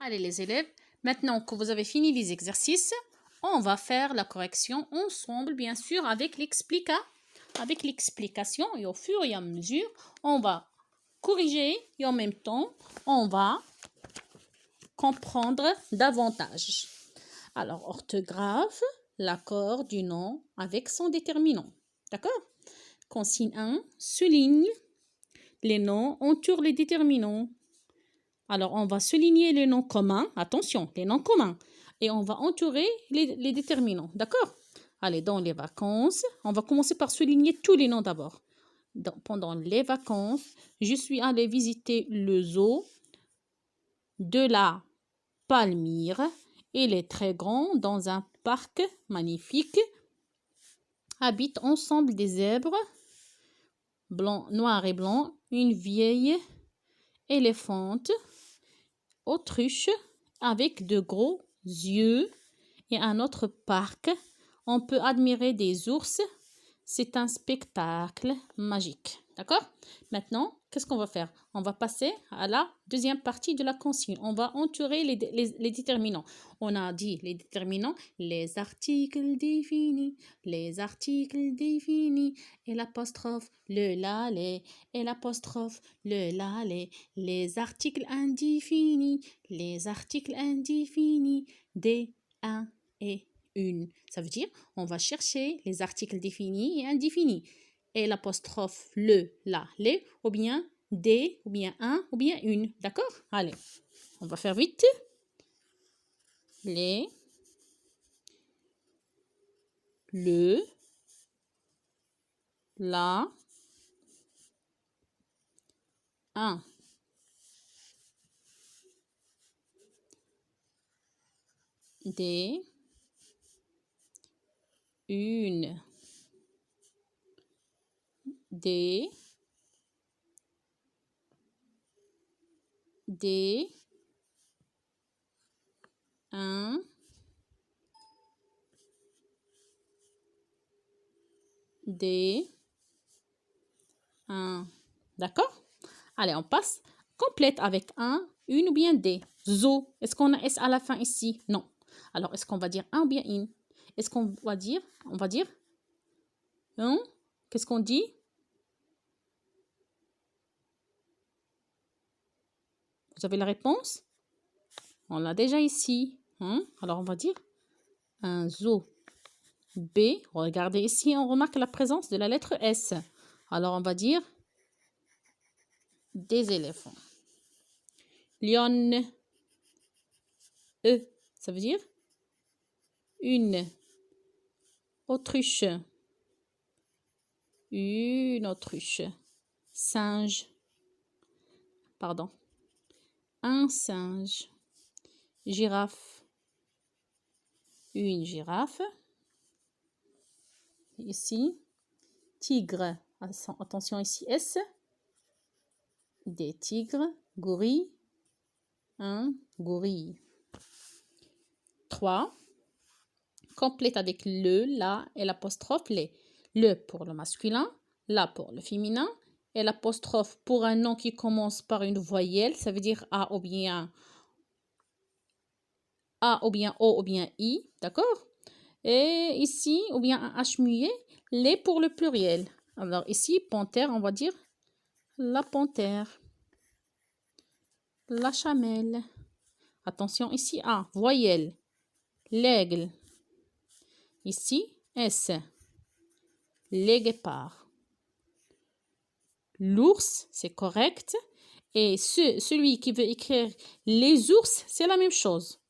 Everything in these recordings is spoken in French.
Allez les élèves, maintenant que vous avez fini les exercices, on va faire la correction ensemble, bien sûr, avec l'explication et au fur et à mesure, on va corriger et en même temps, on va comprendre davantage. Alors, orthographe, l'accord du nom avec son déterminant. D'accord? Consigne 1, souligne les noms, entoure les déterminants. Alors, on va souligner les noms communs. Attention, les noms communs. Et on va entourer les déterminants. D'accord? Allez, dans les vacances, on va commencer par souligner tous les noms d'abord. Pendant les vacances, je suis allée visiter le zoo de la Palmyre. Il est très grand dans un parc magnifique. Habitent ensemble des zèbres, blanc, noir et blanc, une vieille éléphante, autruche avec de gros yeux et un autre parc. On peut admirer des ours. C'est un spectacle magique. D'accord? Maintenant, qu'est-ce qu'on va faire? On va passer à la deuxième partie de la consigne. On va entourer les déterminants. On a dit les déterminants, les articles définis, et l'apostrophe, le la, les, et l'apostrophe, le la, les articles indéfinis, des, un et une. Ça veut dire, on va chercher les articles définis et indéfinis. Et l'apostrophe, le, la, les, ou bien des, ou bien un, ou bien une. D'accord? Allez, on va faire vite. Les, le, la, un. Des, une. Des, un, un. D'accord? Allez, on passe complète avec un, une ou bien des. Zo. Est-ce qu'on a S à la fin ici? Non. Alors, est-ce qu'on va dire un ou bien une? Est-ce qu'on va dire? On va dire un. Qu'est-ce qu'on dit? Vous avez la réponse? On l'a déjà ici. Hein? Alors, on va dire un zoo. B. Regardez ici, on remarque la présence de la lettre S. Alors, on va dire des éléphants. Lion. E. Ça veut dire une autruche. Une autruche. Singe. Pardon. Un singe. Girafe. Une girafe. Ici. Tigre. Attention ici, S. Des tigres. Gorille. Un gorille. 3. Complète avec le, la et l'apostrophe, les. Le pour le masculin, la pour le féminin et l'apostrophe pour un nom qui commence par une voyelle, ça veut dire A ou bien O ou bien I, d'accord? Et ici, ou bien un H muet, les pour le pluriel. Alors ici, panthère, on va dire la panthère, la chamelle. Attention ici, A, voyelle, l'aigle. Ici, S, les guépards. L'ours, c'est correct. Et celui qui veut écrire les ours, c'est la même chose.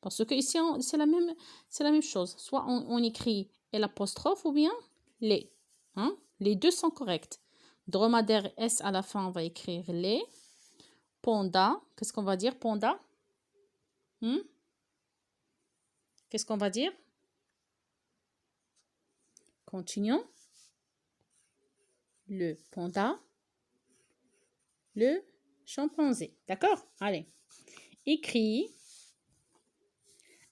Parce que ici, c'est la même chose. Soit on écrit l'apostrophe ou bien les. Hein? Les deux sont corrects. Dromadaire, S à la fin, on va écrire les. Panda, qu'est-ce qu'on va dire, panda? Qu'est-ce qu'on va dire? Continuons. Le panda. Le chimpanzé. D'accord? Allez. Écris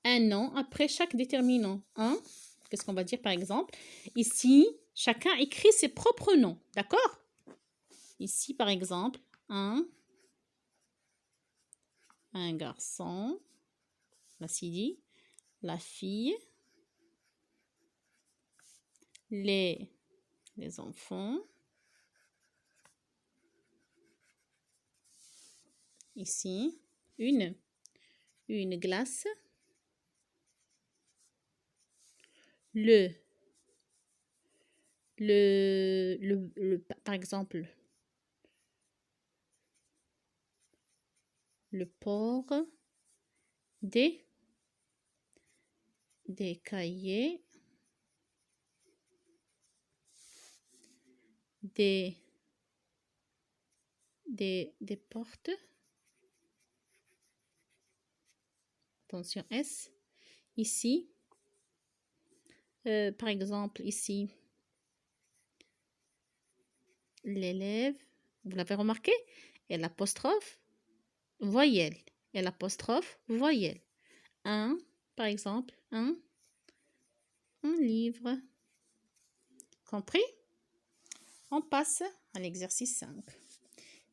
un nom après chaque déterminant. Qu'est-ce qu'on va dire par exemple? Ici, chacun écrit ses propres noms. D'accord? Ici, par exemple, un, un garçon, la Sidi, la fille, les enfants, ici, une glace, par exemple, le port des cahiers, des portes, attention S, ici, par exemple, ici, l'élève, vous l'avez remarqué, et l'apostrophe, voyelle, et l'apostrophe, voyelle. Un, par exemple, un livre. Compris? On passe à l'exercice 5.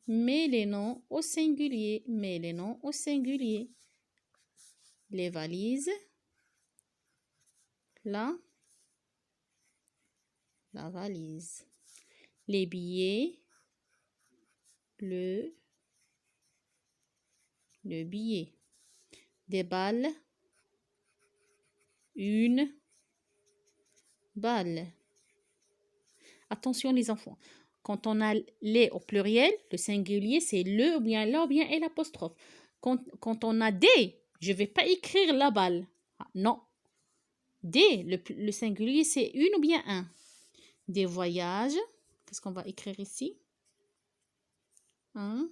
Mets les noms au singulier. Mets les noms au singulier. Les valises. La valise. Les billets. Le billet. Des balles. Une balle. Attention les enfants. Quand on a les au pluriel, le singulier, c'est le ou bien la ou bien et l'apostrophe. Quand on a des, je ne vais pas écrire la balle. Ah, non. Des, le singulier, c'est une ou bien un. Des voyages. Qu'est-ce qu'on va écrire ici? Un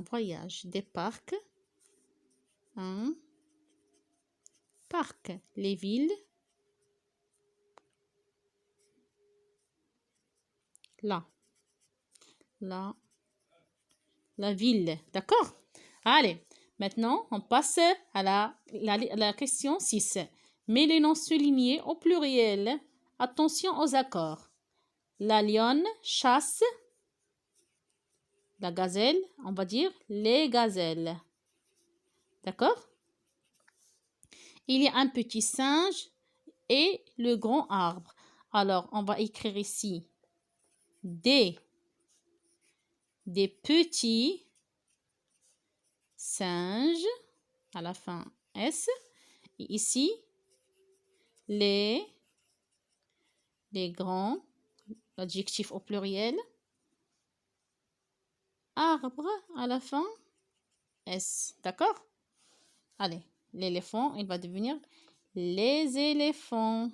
voyage. Des parcs. Un parc. Les villes. La ville. D'accord? Allez, maintenant, on passe à la question 6. Mets les noms soulignés au pluriel. Attention aux accords. La lionne chasse. La gazelle, on va dire les gazelles. D'accord? Il y a un petit singe et le grand arbre. Alors, on va écrire ici des petits singes, à la fin S. Et ici, les grands, l'adjectif au pluriel, arbre, à la fin S. D'accord? Allez, l'éléphant, il va devenir les éléphants.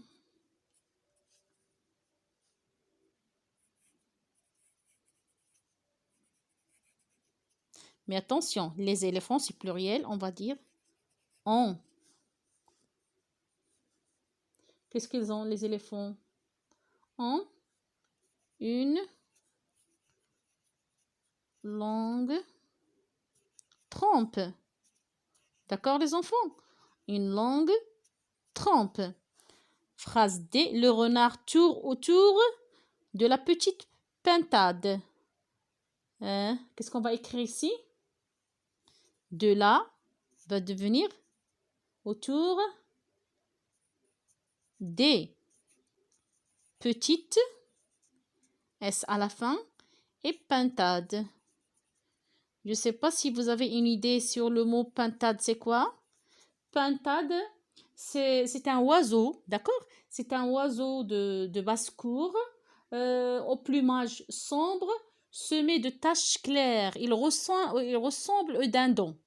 Mais attention, les éléphants, c'est pluriel, on va dire ont. Qu'est-ce qu'ils ont, les éléphants? Ont une longue trompe. D'accord, les enfants? Une longue trompe. Phrase D. Le renard tourne autour de la petite pintade. Qu'est-ce qu'on va écrire ici? De là va devenir autour des petites S à la fin et pintade. Je ne sais pas si vous avez une idée sur le mot pintade, c'est quoi? Pintade, c'est un oiseau, d'accord? C'est un oiseau de basse-cour, au plumage sombre, semé de taches claires. Il ressemble au dindon.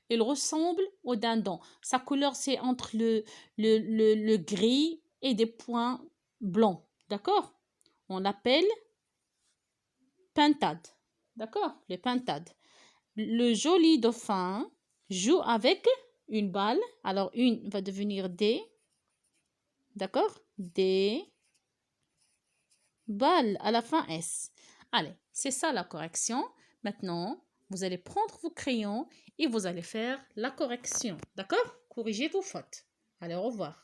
Il ressemble au dindon. Sa couleur, c'est entre le gris et des points blancs, d'accord? On l'appelle pintade, d'accord? Le pintade. Le joli dauphin joue avec une balle. Alors, une va devenir des. D'accord? Des balles à la fin S. Allez, c'est ça la correction. Maintenant, vous allez prendre vos crayons et vous allez faire la correction. D'accord? Corrigez vos fautes. Allez, au revoir.